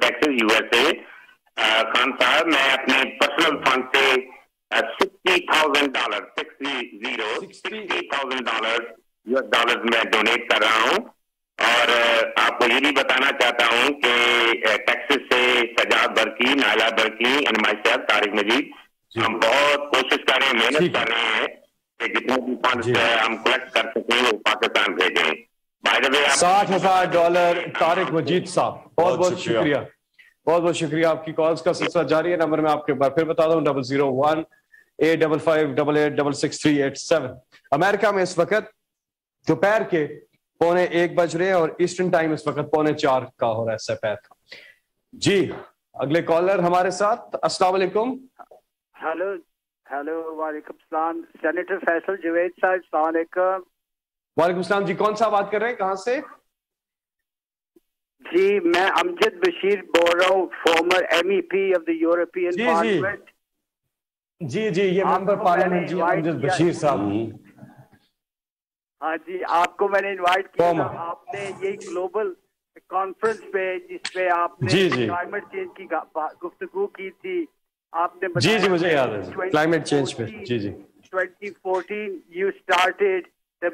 Texas USA. Khan صاحب میں اپنے پرسنل فنڈ سے $60,000 $60,000 میں ڈونیٹ کر رہا ہوں. اور آپ کو یہ بھی بتانا چاہتا ہوں کہ ٹیکسس سے Sajjad Burki, Naila Burki and myself Tariq Majeed ہم بہت کوشش کر رہے ہیں, محنت کر رہے ہیں کہ جتنے بھی فنڈس ہم کلیکٹ کر سکیں وہ پاکستان بھیجیں. $60,000 طارق مجید صاحب, بہت بہت شکریہ, بہت بہت شکریہ. آپ کی کالز کا سلسلہ جاری ہے. نمبر میں آپ کے بار پھر بتا دوں 001-855-88-638-7. امریکہ میں اس وقت دوپہر کے 1:45 بج رہے ہیں اور ایسٹرن ٹائم اس وقت 3:45 کا ہو رہا ہے سپہر کا. جی اگلے کالر ہمارے ساتھ. السلام علیکم. ہیلو وعلیکم السلام. سینیٹر فیصل جوید صاحب السلام علیکم. وعلیکم السلام جی, کون سا بات کر رہے ہیں, کہاں سے؟ جی میں امجد بشیر بول رہا ہوں, former MEP of the European Parliament. جی یہ ممبر پارلیمنٹ جی امجد بشیر صاحب. ہاں جی, آپ کو میں نے انوائٹ کیا تھا. آپ نے یہی گلوبل کانفرنس پہ جس پہ آپ نے کلائمیٹ چینج کی گفتگو کی تھی, آپ نے جی مجھے یاد ہے کلائمیٹ چینج پہ. جی 2014 you started the